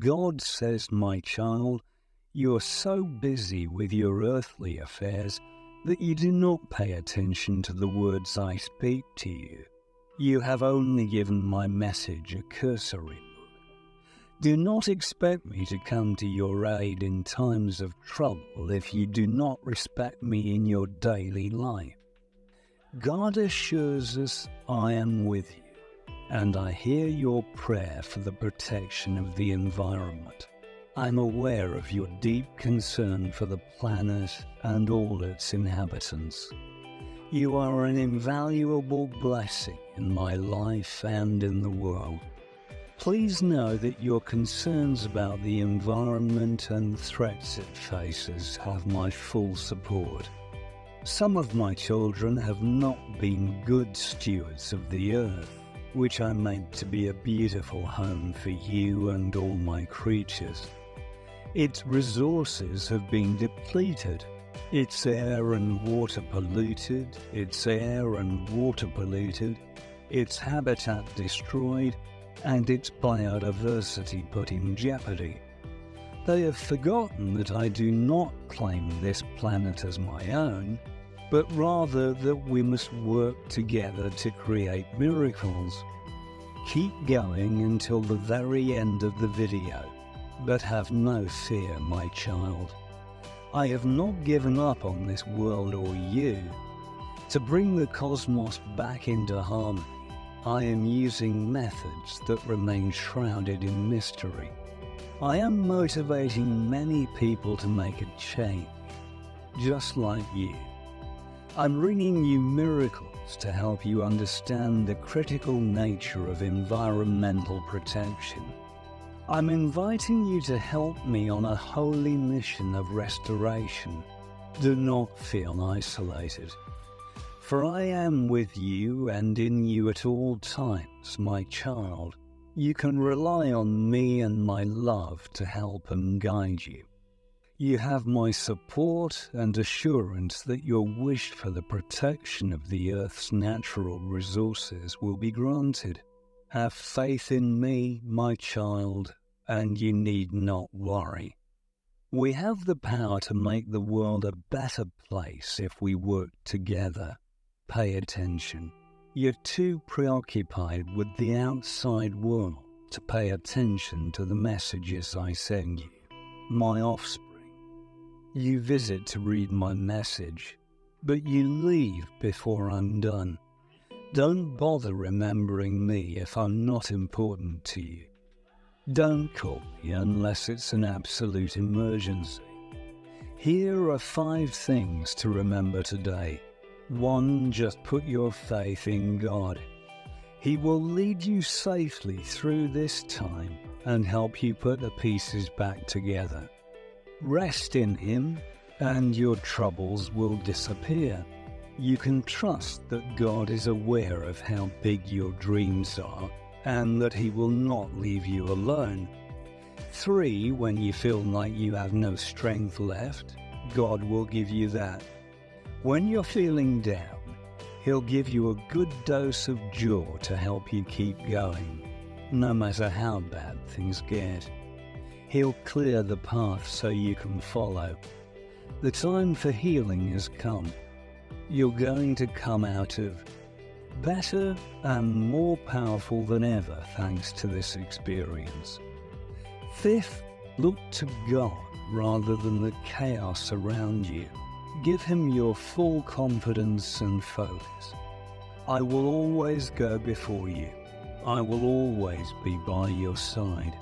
God says, my child, you are so busy with your earthly affairs that you do not pay attention to the words I speak to you. You have only given my message a cursory look. Do not expect me to come to your aid in times of trouble if you do not respect me in your daily life. God assures us, I am with you, and I hear your prayer for the protection of the environment. I'm aware of your deep concern for the planet and all its inhabitants. You are an invaluable blessing in my life and in the world. Please know that your concerns about the environment and threats it faces have my full support. Some of my children have not been good stewards of the earth, which I made to be a beautiful home for you and all my creatures. Its resources have been depleted, its air and water polluted, its habitat destroyed, and its biodiversity put in jeopardy. They have forgotten that I do not claim this planet as my own, but rather that we must work together to create miracles. Keep going until the very end of the video, but have no fear, my child. I have not given up on this world or you. To bring the cosmos back into harmony, I am using methods that remain shrouded in mystery. I am motivating many people to make a change, just like you. I'm bringing you miracles to help you understand the critical nature of environmental protection. I'm inviting you to help me on a holy mission of restoration. Do not feel isolated, for I am with you and in you at all times, my child. You can rely on me and my love to help and guide you. You have my support and assurance that your wish for the protection of the Earth's natural resources will be granted. Have faith in me, my child, and you need not worry. We have the power to make the world a better place if we work together. Pay attention. You're too preoccupied with the outside world to pay attention to the messages I send you. My offspring. You visit to read my message, but you leave before I'm done. Don't bother remembering me if I'm not important to you. Don't call me unless it's an absolute emergency. Here are 5 things to remember today. 1. Just put your faith in God. He will lead you safely through this time and help you put the pieces back together. Rest in Him, and your troubles will disappear. You can trust that God is aware of how big your dreams are, and that He will not leave you alone. 3. When you feel like you have no strength left, God will give you that. When you're feeling down, He'll give you a good dose of joy to help you keep going, no matter how bad things get. He'll clear the path so you can follow. The time for healing has come. You're going to come out of better and more powerful than ever thanks to this experience. 5th, look to God rather than the chaos around you. Give Him your full confidence and focus. I will always go before you. I will always be by your side.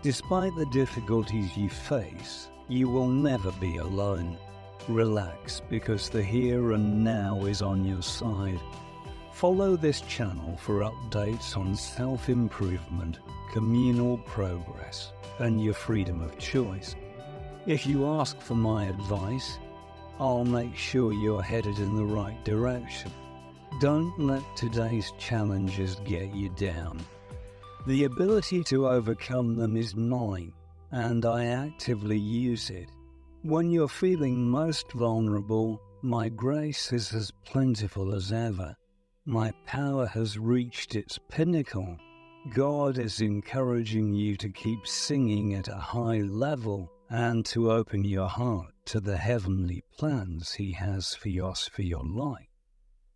Despite the difficulties you face, you will never be alone. Relax, because the here and now is on your side. Follow this channel for updates on self-improvement, communal progress, and your freedom of choice. If you ask for my advice, I'll make sure you're headed in the right direction. Don't let today's challenges get you down. The ability to overcome them is mine, and I actively use it. When you're feeling most vulnerable, my grace is as plentiful as ever. My power has reached its pinnacle, God is encouraging you to keep singing at a high level and to open your heart to the heavenly plans He has for your life.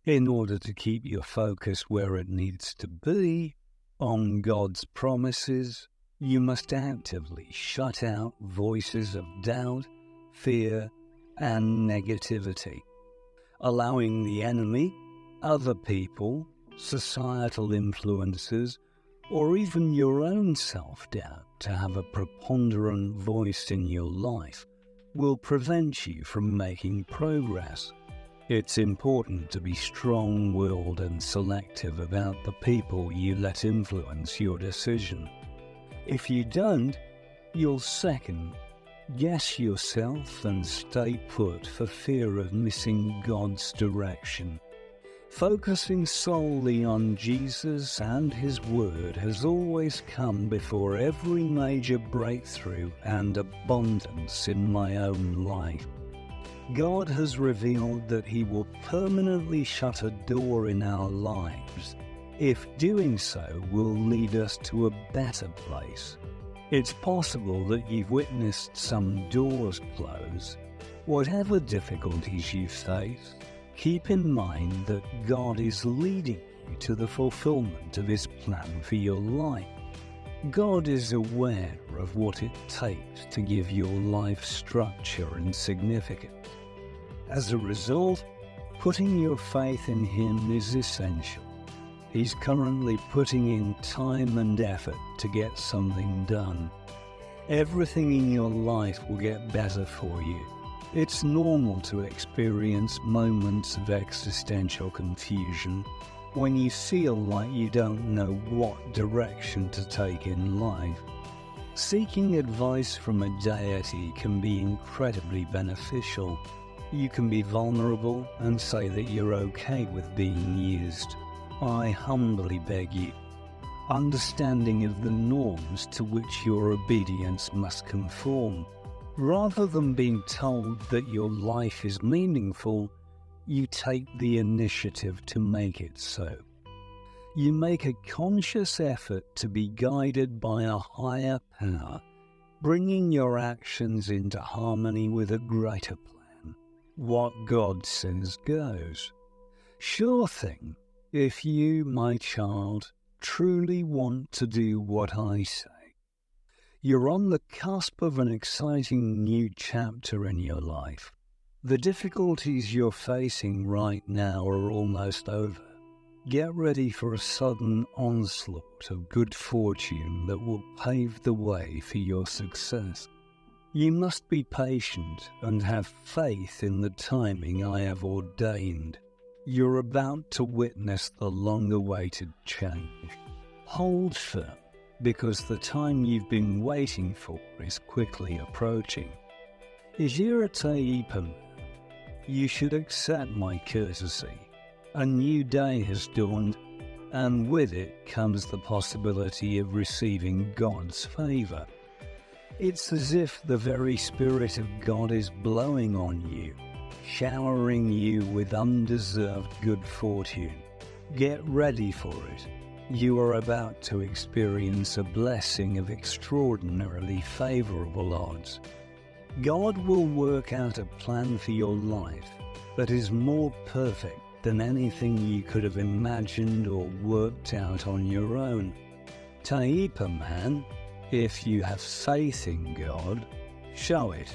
In order to keep your focus where it needs to be, on God's promises, you must actively shut out voices of doubt, fear, and negativity. Allowing the enemy, other people, societal influences, or even your own self-doubt to have a preponderant voice in your life will prevent you from making progress. It's important to be strong-willed and selective about the people you let influence your decision. If you don't, you'll second-guess yourself and stay put for fear of missing God's direction. Focusing solely on Jesus and His Word has always come before every major breakthrough and abundance in my own life. God has revealed that He will permanently shut a door in our lives if doing so will lead us to a better place. It's possible that you've witnessed some doors close. Whatever difficulties you face, keep in mind that God is leading you to the fulfillment of His plan for your life. God is aware of what it takes to give your life structure and significance. As a result, putting your faith in Him is essential. He's currently putting in time and effort to get something done. Everything in your life will get better for you. It's normal to experience moments of existential confusion when you feel like you don't know what direction to take in life. Seeking advice from a deity can be incredibly beneficial. You can be vulnerable and say that you're okay with being used. I humbly beg you, understanding of the norms to which your obedience must conform. Rather than being told that your life is meaningful, you take the initiative to make it so. You make a conscious effort to be guided by a higher power, bringing your actions into harmony with a greater plan. What God says goes. Sure thing, if you, my child, truly want to do what I say. You're on the cusp of an exciting new chapter in your life. The difficulties you're facing right now are almost over. Get ready for a sudden onslaught of good fortune that will pave the way for your success. You must be patient and have faith in the timing I have ordained. You're about to witness the long-awaited change. Hold firm, because the time you've been waiting for is quickly approaching. Ijirate, you should accept my courtesy. A new day has dawned, and with it comes the possibility of receiving God's favor. It's as if the very Spirit of God is blowing on you, showering you with undeserved good fortune. Get ready for it. You are about to experience a blessing of extraordinarily favorable odds. God will work out a plan for your life that is more perfect than anything you could have imagined or worked out on your own. Taipa man, if you have faith in God, show it.